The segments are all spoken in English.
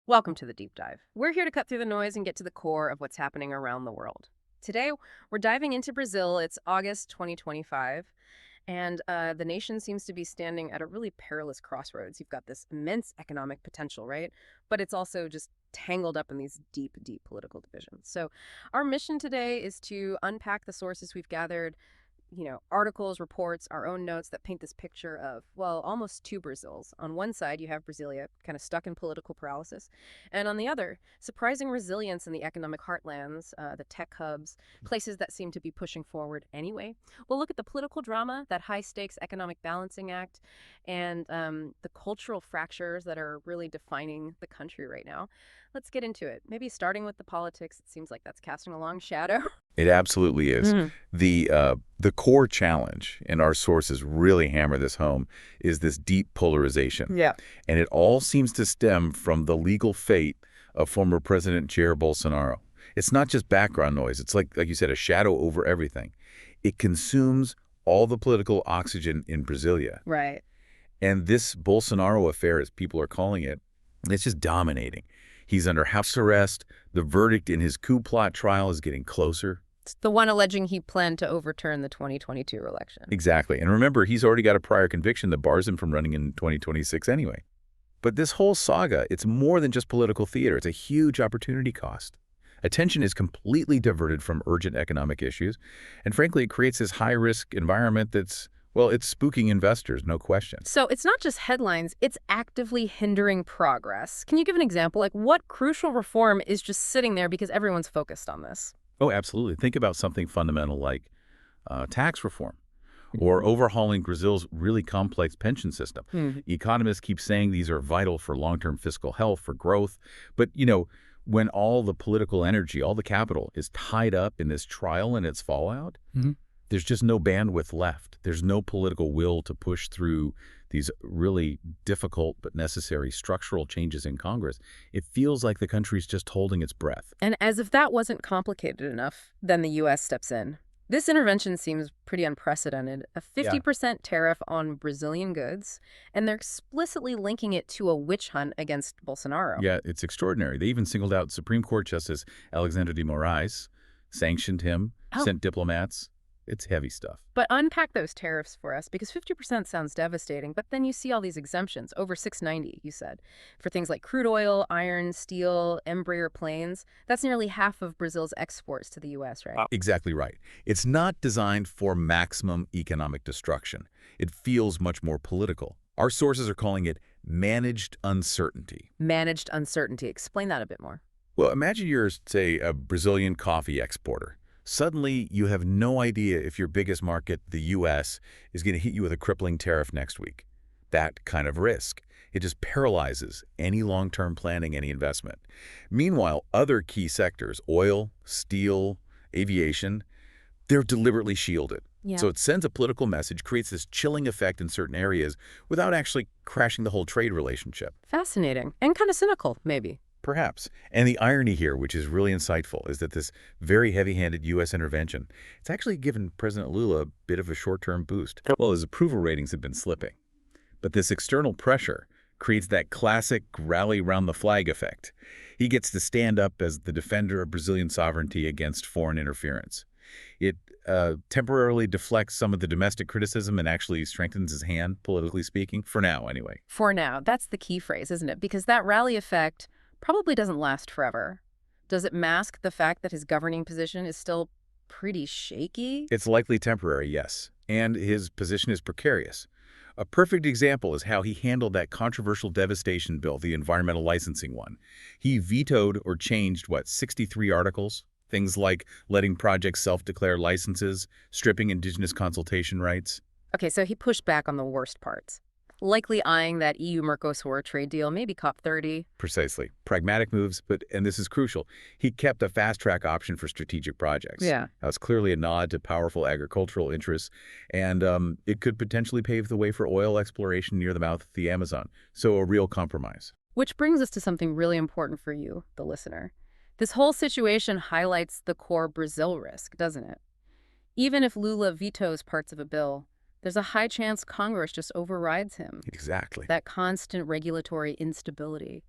Welcome to the Deep Dive. We're here to cut through the noise and get to the core of what's happening around the world. Today, we're diving into Brazil. It's August 2025, and the nation seems to be standing at a really perilous crossroads. You've got this immense economic potential, right? But it's also just tangled up in these deep, deep political divisions. So, our mission today is to unpack the sources we've gathered, articles, reports, our own notes that paint this picture of, well, almost two Brazils. On one side, you have Brasilia, kind of stuck in political paralysis. And on the other, surprising resilience in the economic heartlands, the tech hubs, places that seem to be pushing forward anyway. We'll look at the political drama, that high-stakes economic balancing act, and the cultural fractures that are really defining the country right now. Let's get into it. Maybe starting with the politics. It seems like that's casting a long shadow. It absolutely is. The core challenge, and our sources really hammer this home, is this deep polarization. Yeah. And it all seems to stem from the legal fate of former President Jair Bolsonaro. It's not just background noise. It's like you said, a shadow over everything. It consumes all the political oxygen in Brasilia. Right. And this Bolsonaro affair, as people are calling it, it's just dominating. He's under house arrest. The verdict in his coup plot trial is getting closer. It's the one alleging he planned to overturn the 2022 election. Exactly. And remember, he's already got a prior conviction that bars him from running in 2026 anyway. But this whole saga, it's more than just political theater. It's a huge opportunity cost. Attention is completely diverted from urgent economic issues. And frankly, it creates this high-risk environment that's, well, it's spooking investors, no question. So it's not just headlines, it's actively hindering progress. Can you give an example? Like, what crucial reform is just sitting there because everyone's focused on this? Oh, absolutely. Think about something fundamental like tax reform or overhauling Brazil's really complex pension system. Economists keep saying these are vital for long-term fiscal health, for growth. But, when all the political energy, all the capital is tied up in this trial and its fallout, there's just no bandwidth left. There's no political will to push through these really difficult but necessary structural changes in Congress. It feels like the country's just holding its breath. And as if that wasn't complicated enough, then the U.S. steps in. This intervention seems pretty unprecedented. A 50% tariff on Brazilian goods, and they're explicitly linking it to a witch hunt against Bolsonaro. Yeah, it's extraordinary. They even singled out Supreme Court Justice Alexandre de Moraes, sanctioned him, sent diplomats. It's heavy stuff. But unpack those tariffs for us, because 50% sounds devastating, but then you see all these exemptions, over 690, you said, for things like crude oil, iron, steel, Embraer planes. That's nearly half of Brazil's exports to the U.S., right? Exactly right. It's not designed for maximum economic destruction. It feels much more political. Our sources are calling it managed uncertainty. Managed uncertainty. Explain that a bit more. Well, imagine you're, say, a Brazilian coffee exporter. Suddenly, you have no idea if your biggest market, the U.S., is going to hit you with a crippling tariff next week. That kind of risk. It just paralyzes any long-term planning, any investment. Meanwhile, other key sectors, oil, steel, aviation, they're deliberately shielded. Yeah. So it sends a political message, creates this chilling effect in certain areas without actually crashing the whole trade relationship. Fascinating. And kind of cynical, maybe. Perhaps. And the irony here, which is really insightful, is that this very heavy-handed U.S. intervention, it's actually given President Lula a bit of a short-term boost. Well, his approval ratings have been slipping. But this external pressure creates that classic rally-round-the-flag effect. He gets to stand up as the defender of Brazilian sovereignty against foreign interference. It temporarily deflects some of the domestic criticism and actually strengthens his hand, politically speaking, for now anyway. For now. That's the key phrase, isn't it? Because that rally effect probably doesn't last forever. Does it mask the fact that his governing position is still pretty shaky? It's likely temporary, yes. And his position is precarious. A perfect example is how he handled that controversial Devastation Bill, the environmental licensing one. He vetoed or changed, 63 articles? Things like letting projects self-declare licenses, stripping indigenous consultation rights. Okay, so he pushed back on the worst parts. Likely eyeing that EU-Mercosur trade deal, maybe COP30. Precisely. Pragmatic moves, and this is crucial, he kept a fast-track option for strategic projects. Yeah. That was clearly a nod to powerful agricultural interests, and it could potentially pave the way for oil exploration near the mouth of the Amazon. So a real compromise. Which brings us to something really important for you, the listener. This whole situation highlights the core Brazil risk, doesn't it? Even if Lula vetoes parts of a bill, there's a high chance Congress just overrides him. Exactly. That constant regulatory instability.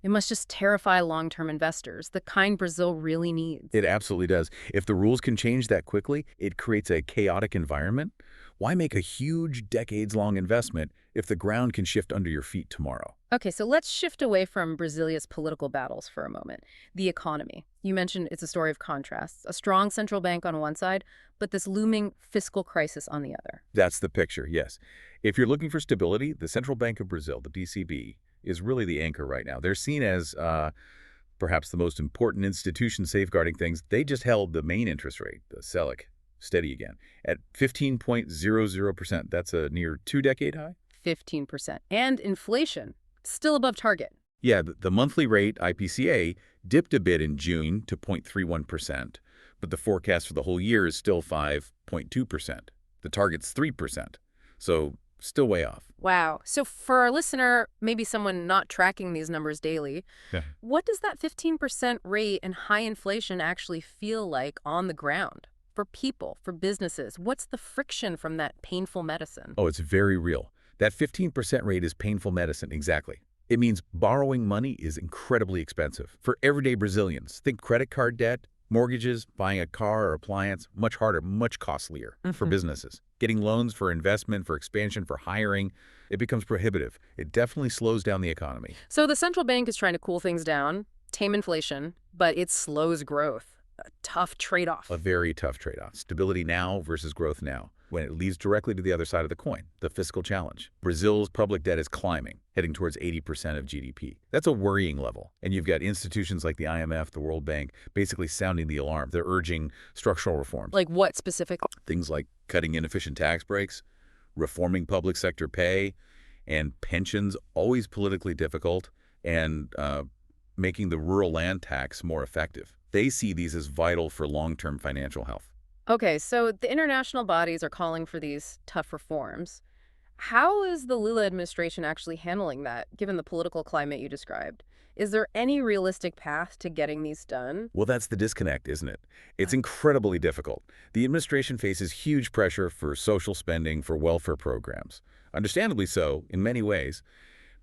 It must just terrify long-term investors, the kind Brazil really needs. It absolutely does. If the rules can change that quickly, it creates a chaotic environment. Why make a huge, decades-long investment if the ground can shift under your feet tomorrow? Okay, so let's shift away from Brazilia's political battles for a moment. The economy. You mentioned it's a story of contrasts. A strong central bank on one side, but this looming fiscal crisis on the other. That's the picture, yes. If you're looking for stability, the Central Bank of Brazil, the BCB, is really the anchor right now. They're seen as perhaps the most important institution safeguarding things. They just held the main interest rate, the Selic, steady again, at 15.00%. That's a near two-decade high. 15%. And inflation, still above target. Yeah, the monthly rate, IPCA, dipped a bit in June to 0.31%, but the forecast for the whole year is still 5.2%. The target's 3%, so still way off. Wow. So for our listener, maybe someone not tracking these numbers daily, Yeah. what does that 15% rate and high inflation actually feel like on the ground? For people, for businesses, what's the friction from that painful medicine? Oh, it's very real. That 15% rate is painful medicine, exactly. It means borrowing money is incredibly expensive. For everyday Brazilians, think credit card debt, mortgages, buying a car or appliance, much harder, much costlier. For businesses. Getting loans for investment, for expansion, for hiring, it becomes prohibitive. It definitely slows down the economy. So the central bank is trying to cool things down, tame inflation, but it slows growth. A tough trade-off. A very tough trade-off. Stability now versus growth now, when it leads directly to the other side of the coin, the fiscal challenge. Brazil's public debt is climbing, heading towards 80% of GDP. That's a worrying level. And you've got institutions like the IMF, the World Bank, basically sounding the alarm. They're urging structural reforms. Like what specifically? Things like cutting inefficient tax breaks, reforming public sector pay, and pensions, always politically difficult, and making the rural land tax more effective. They see these as vital for long-term financial health. Okay, so the international bodies are calling for these tough reforms. How is the Lula administration actually handling that, given the political climate you described? Is there any realistic path to getting these done? Well, that's the disconnect, isn't it? It's incredibly difficult. The administration faces huge pressure for social spending, for welfare programs. Understandably so, in many ways.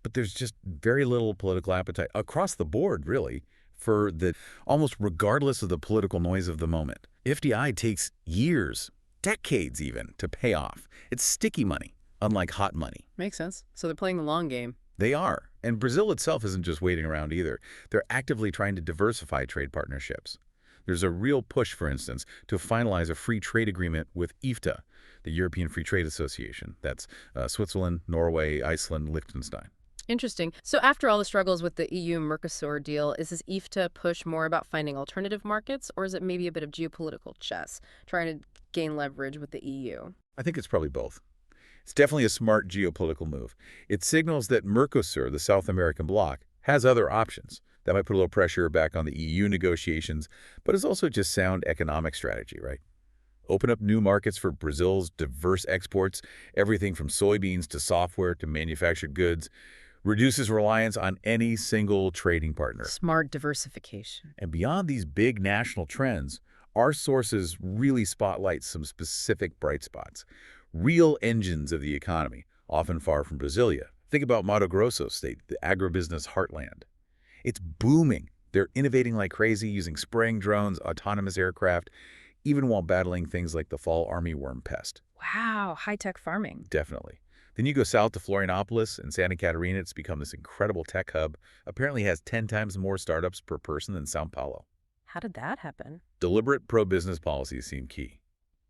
But there's just very little political appetite across the board, really, for the almost regardless of the political noise of the moment. FDI takes years, decades even, to pay off. It's sticky money, unlike hot money. Makes sense. So they're playing the long game. They are. And Brazil itself isn't just waiting around either. They're actively trying to diversify trade partnerships. There's a real push, for instance, to finalize a free trade agreement with EFTA, the European Free Trade Association. That's Switzerland, Norway, Iceland, Liechtenstein. Interesting. So after all the struggles with the EU-Mercosur deal, is this EFTA push more about finding alternative markets, or is it maybe a bit of geopolitical chess, trying to gain leverage with the EU? I think it's probably both. It's definitely a smart geopolitical move. It signals that Mercosur, the South American bloc, has other options. That might put a little pressure back on the EU negotiations, but it's also just sound economic strategy, right? Open up new markets for Brazil's diverse exports, everything from soybeans to software to manufactured goods, reduces reliance on any single trading partner. Smart diversification. And beyond these big national trends, our sources really spotlight some specific bright spots. Real engines of the economy, often far from Brasilia. Think about Mato Grosso state, the agribusiness heartland. It's booming. They're innovating like crazy, using spraying drones, autonomous aircraft, even while battling things like the fall armyworm pest. Wow, high-tech farming. Definitely. Then you go south to Florianopolis and Santa Catarina. It's become this incredible tech hub. Apparently has 10 times more startups per person than Sao Paulo. How did that happen? Deliberate pro-business policies seem key.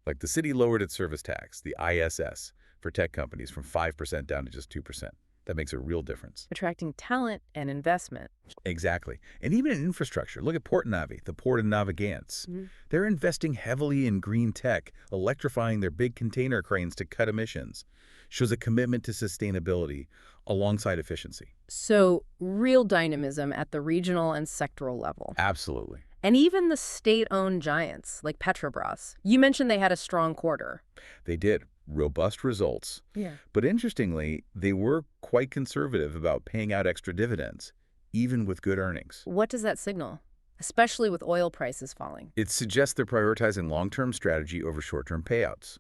Like the city lowered its service tax, the ISS, for tech companies from 5% down to just 2%. That makes a real difference. Attracting talent and investment. Exactly. And even in infrastructure. Look at Porto-Navi, the port in Navegantes. They're investing heavily in green tech, electrifying their big container cranes to cut emissions. Shows a commitment to sustainability alongside efficiency. So real dynamism at the regional and sectoral level. Absolutely. And even the state-owned giants, like Petrobras. You mentioned they had a strong quarter. They did. Robust results. Yeah. But interestingly, they were quite conservative about paying out extra dividends, even with good earnings. What does that signal? Especially with oil prices falling. It suggests they're prioritizing long-term strategy over short-term payouts,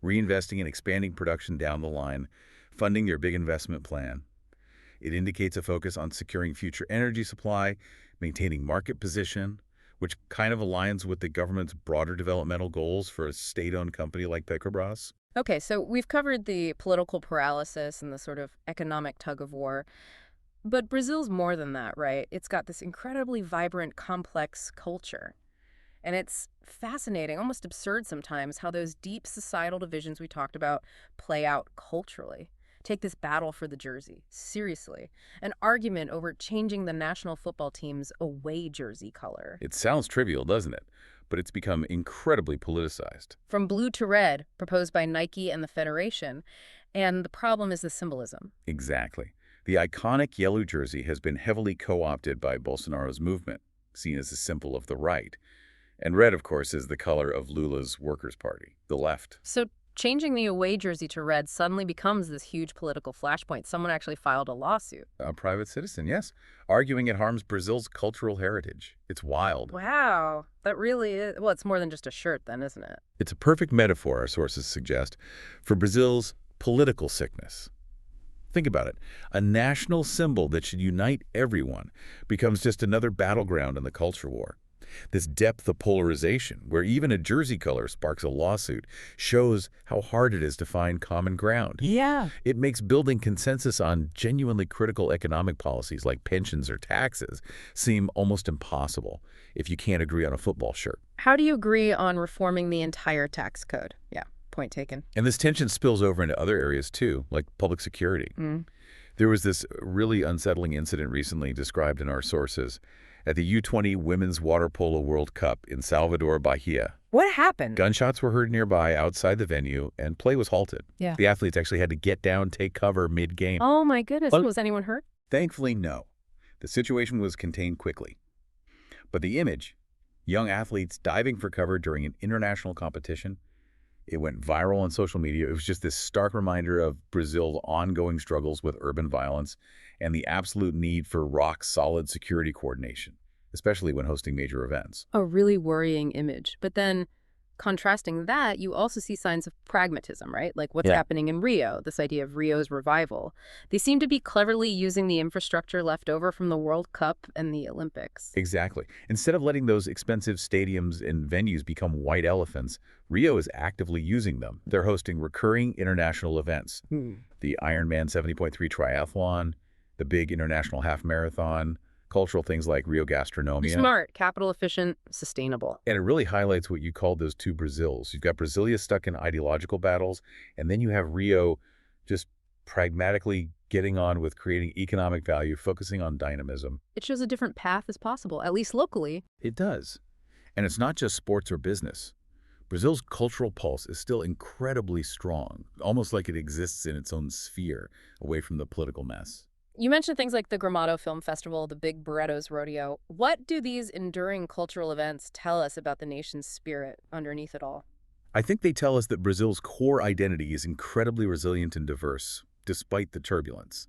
reinvesting and expanding production down the line, funding their big investment plan. It indicates a focus on securing future energy supply, maintaining market position, which kind of aligns with the government's broader developmental goals for a state-owned company like Petrobras. Okay, so we've covered the political paralysis and the sort of economic tug of war. But Brazil's more than that, right? It's got this incredibly vibrant, complex culture. And it's fascinating, almost absurd sometimes, how those deep societal divisions we talked about play out culturally. Take this battle for the jersey. Seriously. An argument over changing the national football team's away jersey color. It sounds trivial, doesn't it? But it's become incredibly politicized. From blue to red, proposed by Nike and the Federation. And the problem is the symbolism. Exactly. The iconic yellow jersey has been heavily co-opted by Bolsonaro's movement, seen as a symbol of the right. And red, of course, is the color of Lula's Workers' Party, the left. So changing the away jersey to red suddenly becomes this huge political flashpoint. Someone actually filed a lawsuit. A private citizen, yes, arguing it harms Brazil's cultural heritage. It's wild. Wow, that really is. Well, it's more than just a shirt then, isn't it? It's a perfect metaphor, our sources suggest, for Brazil's political sickness. Think about it. A national symbol that should unite everyone becomes just another battleground in the culture war. This depth of polarization, where even a jersey color sparks a lawsuit, shows how hard it is to find common ground. Yeah. It makes building consensus on genuinely critical economic policies like pensions or taxes seem almost impossible if you can't agree on a football shirt. How do you agree on reforming the entire tax code? Yeah, point taken. And this tension spills over into other areas too, like public security. There was this really unsettling incident recently described in our sources at the U20 Women's Water Polo World Cup in Salvador, Bahia. What happened? Gunshots were heard nearby outside the venue, and play was halted. Yeah. The athletes actually had to get down, take cover mid-game. Oh my goodness, But was anyone hurt? thankfully, no. The situation was contained quickly. But the image, young athletes diving for cover during an international competition, it went viral on social media. It was just this stark reminder of Brazil's ongoing struggles with urban violence and the absolute need for rock-solid security coordination, especially when hosting major events. A really worrying image. But then, contrasting that, you also see signs of pragmatism, right? Like what's happening in Rio, this idea of Rio's revival. They seem to be cleverly using the infrastructure left over from the World Cup and the Olympics. Exactly. Instead of letting those expensive stadiums and venues become white elephants, Rio is actively using them. They're hosting recurring international events. The Ironman 70.3 triathlon, the big international half marathon, cultural things like Rio Gastronomia. Smart, capital efficient, sustainable. And it really highlights what you called those two Brazils. You've got Brasilia stuck in ideological battles, and then you have Rio just pragmatically getting on with creating economic value, focusing on dynamism. It shows a different path is possible, at least locally. It does. And it's not just sports or business. Brazil's cultural pulse is still incredibly strong, almost like it exists in its own sphere, away from the political mess. You mentioned things like the Gramado Film Festival, the big Barretos rodeo. What do these enduring cultural events tell us about the nation's spirit underneath it all? I think they tell us that Brazil's core identity is incredibly resilient and diverse, despite the turbulence.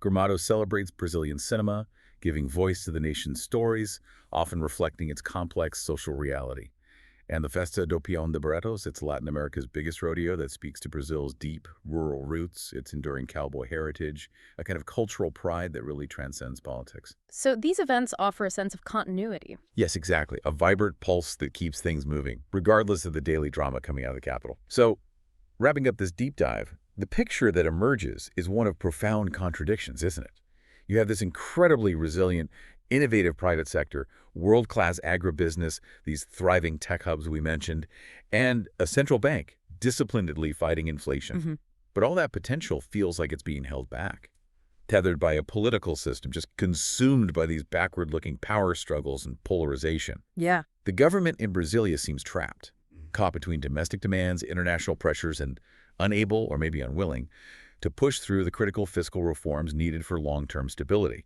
Gramado celebrates Brazilian cinema, giving voice to the nation's stories, often reflecting its complex social reality. And the Festa do Peão de Barretos, it's Latin America's biggest rodeo that speaks to Brazil's deep rural roots, its enduring cowboy heritage, a kind of cultural pride that really transcends politics. So these events offer a sense of continuity. Yes, exactly. A vibrant pulse that keeps things moving, regardless of the daily drama coming out of the capital. So, wrapping up this deep dive, the picture that emerges is one of profound contradictions, isn't it? You have this incredibly resilient, innovative private sector, world-class agribusiness, these thriving tech hubs we mentioned, and a central bank disciplinedly fighting inflation. But all that potential feels like it's being held back, tethered by a political system just consumed by these backward-looking power struggles and polarization. Yeah. The government in Brasilia seems trapped, caught between domestic demands, international pressures, and unable, or maybe unwilling, to push through the critical fiscal reforms needed for long-term stability.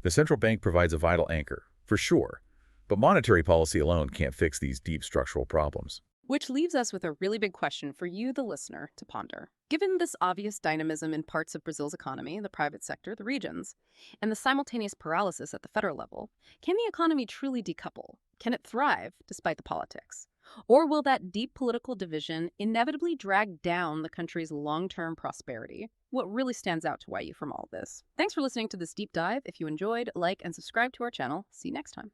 The central bank provides a vital anchor, for sure, but monetary policy alone can't fix these deep structural problems. Which leaves us with a really big question for you, the listener, to ponder. Given this obvious dynamism in parts of Brazil's economy, the private sector, the regions, and the simultaneous paralysis at the federal level, can the economy truly decouple? Can it thrive despite the politics? Or will that deep political division inevitably drag down the country's long-term prosperity? what really stands out to you from all this. Thanks for listening to this deep dive. If you enjoyed, like and subscribe to our channel. See you next time.